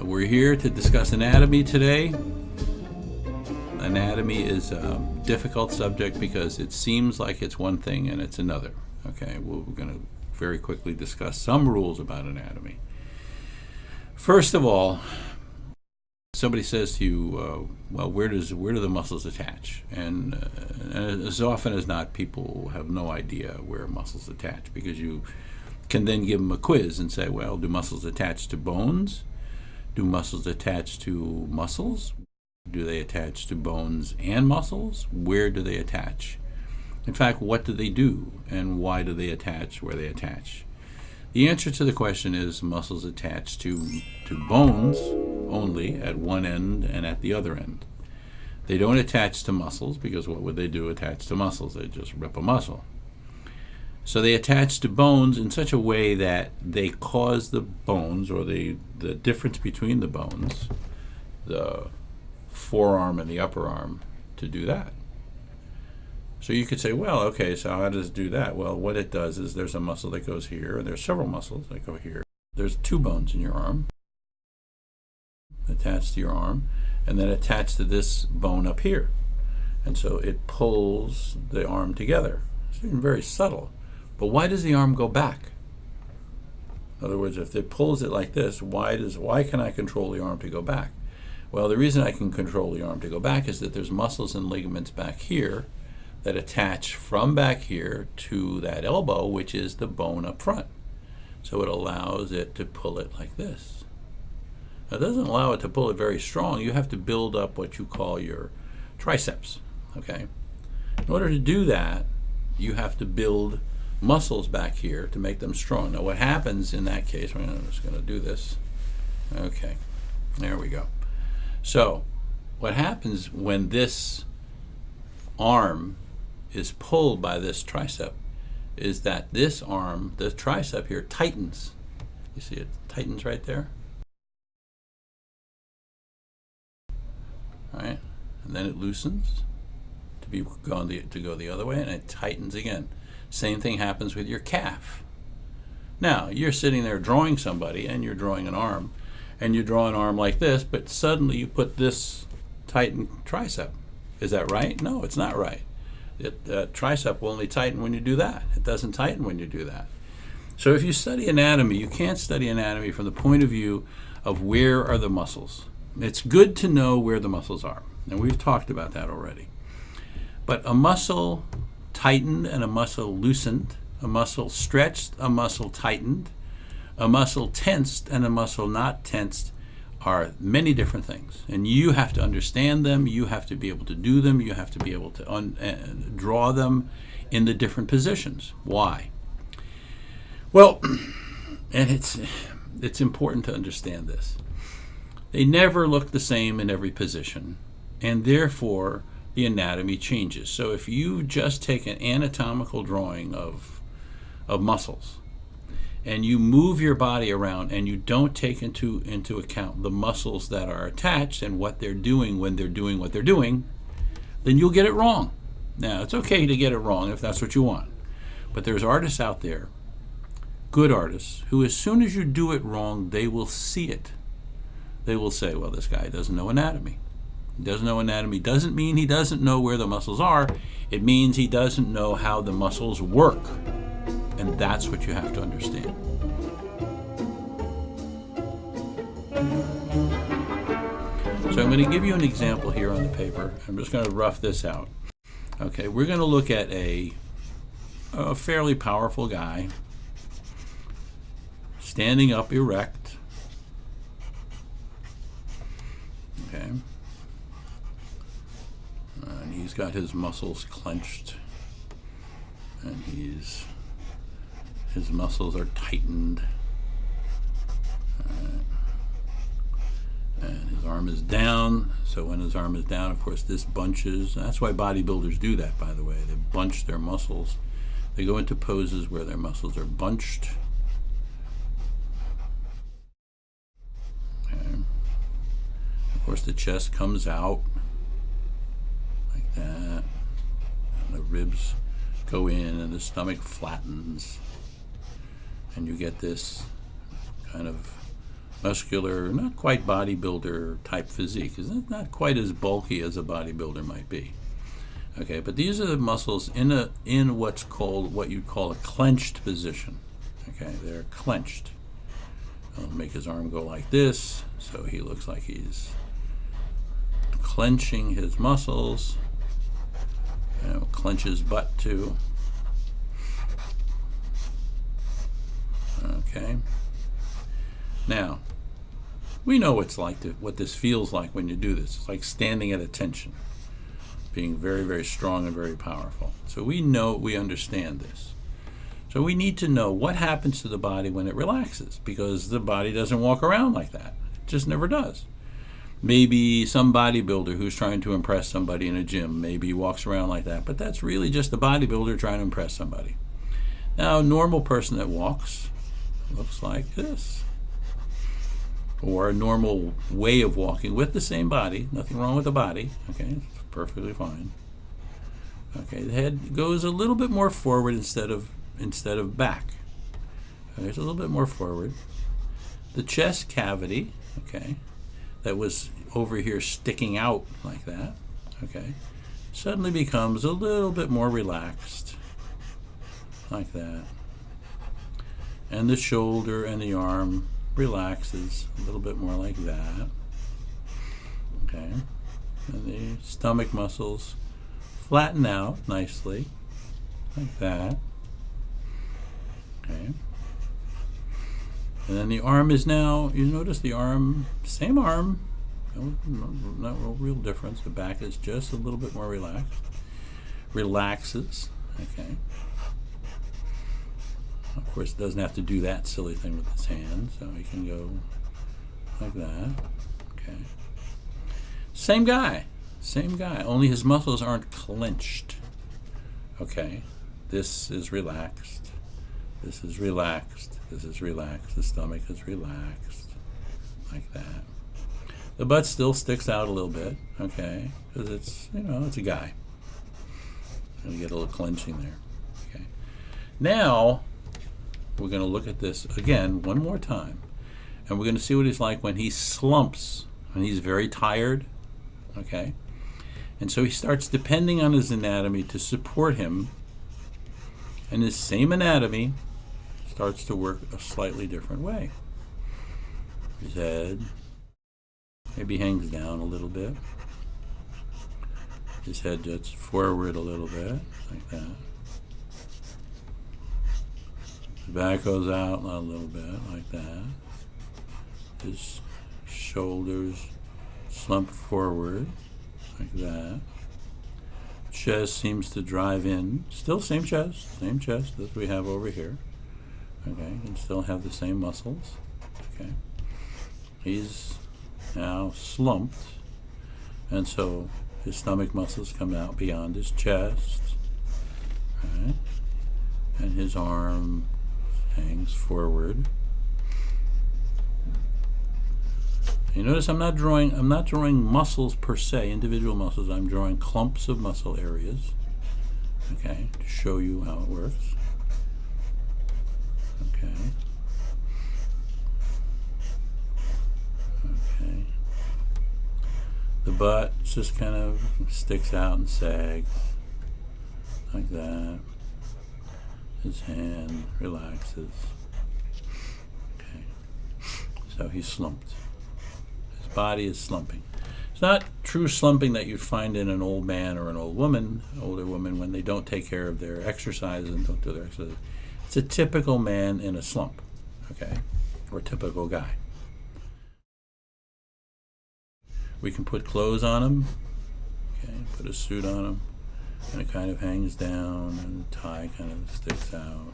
We're here to discuss anatomy today. Anatomy is a difficult subject because it seems like it's one thing and it's another. Okay, we're going to very quickly discuss some rules about anatomy. First of all, somebody says to you, well, where do the muscles attach? And as often as not, people have no idea where muscles attach, because you can then give them a quiz and say, well, do muscles attach to bones? Do muscles attach to muscles? Do they attach to bones and muscles? Where do they attach? In fact, what do they do, and why do they attach where they attach? The answer to the question is muscles attach to bones only at one end and at the other end. They don't attach to muscles, because what would they do attach to muscles? They'd just rip a muscle. So they attach to bones in such a way that they cause the bones, or the difference between the bones, the forearm and the upper arm, to do that. So you could say, well, okay, so how does it do that? Well, what it does is there's a muscle that goes here, and there's several muscles that go here. There's two bones in your arm attached to your arm, and then attached to this bone up here. And so it pulls the arm together. It's very subtle. But why does the arm go back? In other words, if it pulls it like this, why can I control the arm to go back? Well, the reason I can control the arm to go back is that there's muscles and ligaments back here that attach from back here to that elbow, which is the bone up front. So it allows it to pull it like this. Now, it doesn't allow it to pull it very strong. You have to build up what you call your triceps, okay? In order to do that, you have to build muscles back here to make them strong. Now, what happens in that case, I'm just going to do this. Okay, there we go. So what happens when this arm is pulled by this tricep is that this arm, the tricep here, tightens. You see it tightens right there? All right, and then it loosens to go the other way, and it tightens again. Same thing happens with your calf. Now, you're sitting there drawing somebody, and you're drawing an arm, and you draw an arm like this, but suddenly you put this tightened tricep. Is that right? No, it's not right. Tricep will only tighten when you do that. It doesn't tighten when you do that. So if you study anatomy, you can't study anatomy from the point of view of where are the muscles. It's good to know where the muscles are, and we've talked about that already. But a muscle tightened and a muscle loosened, a muscle stretched, a muscle tightened, a muscle tensed and a muscle not tensed are many different things. And you have to understand them, you have to be able to do them, you have to be able to draw them in the different positions. Why? Well, and it's important to understand this. They never look the same in every position, and therefore the anatomy changes. So if you just take an anatomical drawing of muscles and you move your body around and you don't take into account the muscles that are attached and what they're doing when they're doing what they're doing, then you'll get it wrong. Now, it's okay to get it wrong if that's what you want, but there's artists out there, good artists, who as soon as you do it wrong, they will see it. They will say, well, this guy doesn't know anatomy. He doesn't know anatomy doesn't mean he doesn't know where the muscles are. It means he doesn't know how the muscles work. And that's what you have to understand. So I'm going to give you an example here on the paper. I'm just going to rough this out. Okay, we're going to look at a fairly powerful guy standing up erect. Okay. And he's got his muscles clenched, and his muscles are tightened, and his arm is down. So when his arm is down, of course, this bunches. That's why bodybuilders do that, by the way. They bunch their muscles. They go into poses where their muscles are bunched. Okay. Of course, the chest comes out like that, and the ribs go in, and the stomach flattens. and you get this kind of muscular, not quite bodybuilder type physique. It's not quite as bulky as a bodybuilder might be. Okay, but these are the muscles in what you'd call a clenched position. Okay, they're clenched. I'll make his arm go like this, so he looks like he's clenching his muscles. Clench his butt too. Okay. Now, we know what this feels like when you do this. It's like standing at attention, being very, very strong and very powerful. So we understand this. So we need to know what happens to the body when it relaxes, because the body doesn't walk around like that. It just never does. Maybe some bodybuilder who's trying to impress somebody in a gym, maybe walks around like that, but that's really just a bodybuilder trying to impress somebody. Now, a normal person that walks looks like this. Or a normal way of walking with the same body, nothing wrong with the body, okay, it's perfectly fine. Okay, the head goes a little bit more forward instead of back. Okay, it's a little bit more forward. The chest cavity, okay, that was over here sticking out like that, okay, suddenly becomes a little bit more relaxed, like that. And the shoulder and the arm relaxes a little bit more like that, okay. And the stomach muscles flatten out nicely, like that, okay. And then the arm is now, you notice the arm, same arm, not real difference. The back is just a little bit more relaxed. Relaxes, okay. Of course, it doesn't have to do that silly thing with his hand, so he can go like that, okay. Same guy, only his muscles aren't clenched, okay. This is relaxed, this is relaxed, this is relaxed, the stomach is relaxed, like that. The butt still sticks out a little bit, okay, because it's, it's a guy. Gonna get a little clenching there, okay. Now, we're going to look at this again one more time, and we're going to see what he's like when he slumps, when he's very tired, okay? And so he starts depending on his anatomy to support him, and his same anatomy starts to work a slightly different way. His head maybe hangs down a little bit. His head juts forward a little bit, like that. The back goes out a little bit, like that. His shoulders slump forward, like that. Chest seems to drive in. Still same chest as we have over here. Okay, and still have the same muscles. Okay. He's now slumped, and so his stomach muscles come out beyond his chest. Right? And his arm hangs forward. You notice I'm not drawing muscles per se, individual muscles. I'm drawing clumps of muscle areas, okay, to show you how it works. Okay. Okay. The butt just kind of sticks out and sags, like that. His hand relaxes. Okay. So he's slumped. His body is slumping. It's not true slumping that you'd find in an old man or an older woman when they don't take care of their exercise and don't do their exercise. It's a typical man in a slump, okay, or a typical guy. We can put clothes on him, okay, put a suit on him, and it kind of hangs down, and the tie kind of sticks out.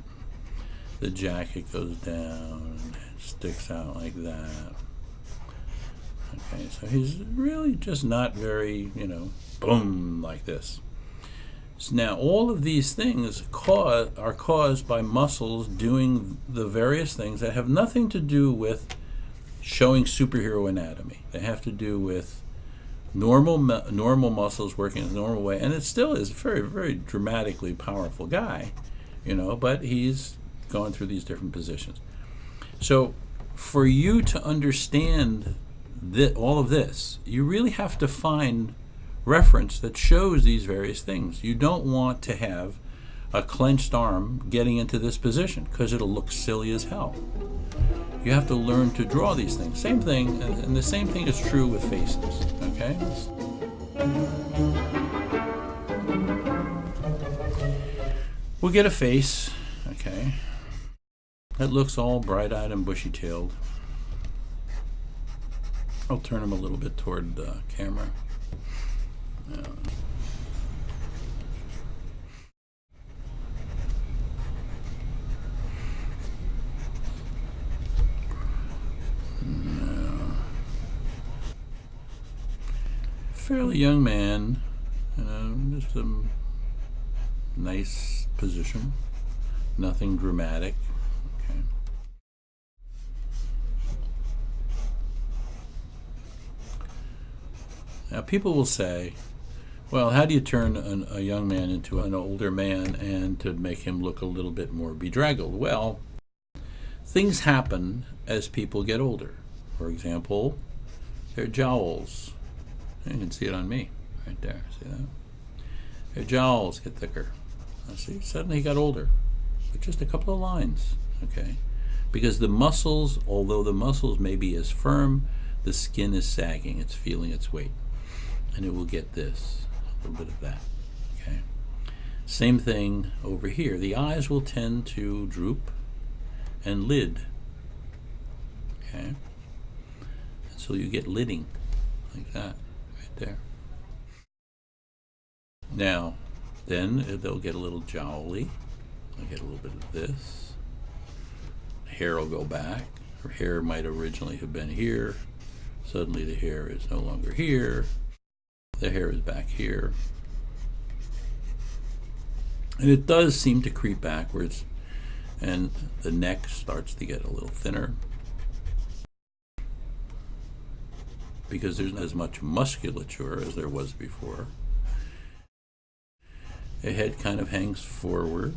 The jacket goes down and sticks out like that. Okay, so he's really just not very, boom, like this. So now, all of these things are caused by muscles doing the various things that have nothing to do with showing superhero anatomy. They have to do with normal muscles working in a normal way, and it still is a very, very dramatically powerful guy, but he's going through these different positions. So for you to understand all of this, you really have to find reference that shows these various things. You don't want to have a clenched arm getting into this position because it'll look silly as hell. You have to learn to draw these things. Same thing, and the same thing is true with faces, okay? We'll get a face, okay, that looks all bright-eyed and bushy-tailed. I'll turn him a little bit toward the camera. Fairly young man, just a nice position, nothing dramatic. Okay. Now people will say, well, how do you turn a young man into an older man and to make him look a little bit more bedraggled? Well, things happen as people get older. For example, their jowls. You can see it on me right there. See that? Their jowls get thicker. See, suddenly he got older, but just a couple of lines, okay? Because the muscles, although the muscles may be as firm, the skin is sagging. It's feeling its weight, and it will get this, a little bit of that, okay? Same thing over here. The eyes will tend to droop and lid, okay? And so you get lidding like that. There. Now, then they'll get a little jowly. They'll get a little bit of this. Hair will go back. Her hair might originally have been here. Suddenly the hair is no longer here. The hair is back here. And it does seem to creep backwards. And the neck starts to get a little thinner, because there's not as much musculature as there was before. The head kind of hangs forward.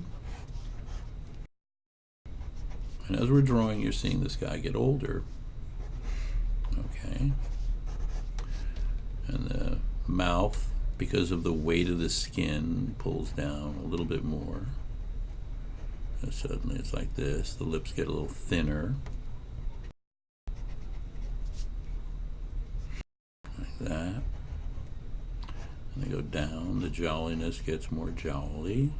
And as we're drawing, you're seeing this guy get older. Okay. And the mouth, because of the weight of the skin, pulls down a little bit more. And suddenly it's like this. The lips get a little thinner. That, and they go down. The jowliness gets more jowly.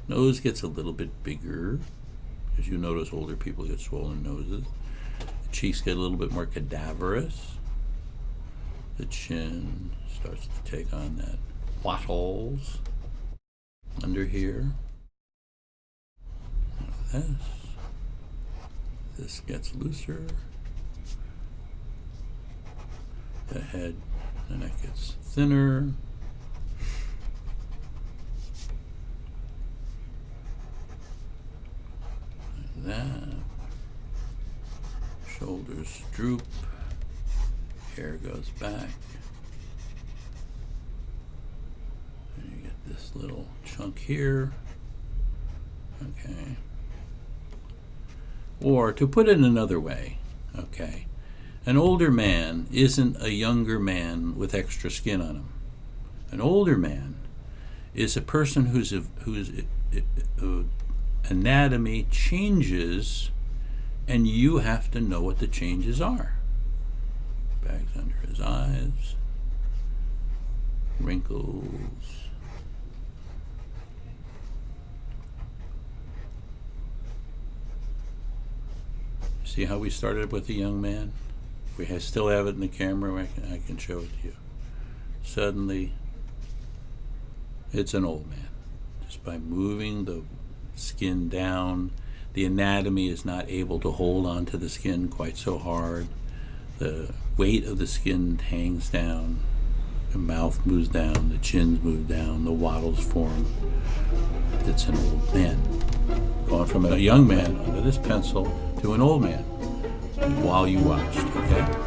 Nose gets a little bit bigger, because you notice older people get swollen noses. The cheeks get a little bit more cadaverous. The chin starts to take on that wattles under here. Like this gets looser. The head, the neck gets thinner. Like that. Shoulders droop. Hair goes back. And you get this little chunk here. Okay. Or to put it another way, okay. An older man isn't a younger man with extra skin on him. An older man is a person whose anatomy changes, and you have to know what the changes are. Bags under his eyes, wrinkles. See how we started with a young man? We still have it in the camera. I can show it to you. Suddenly, it's an old man. Just by moving the skin down, the anatomy is not able to hold onto the skin quite so hard. The weight of the skin hangs down. The mouth moves down. The chins move down. The wattles form. It's an old man. Going from a young man under this pencil to an old man while you watched, okay?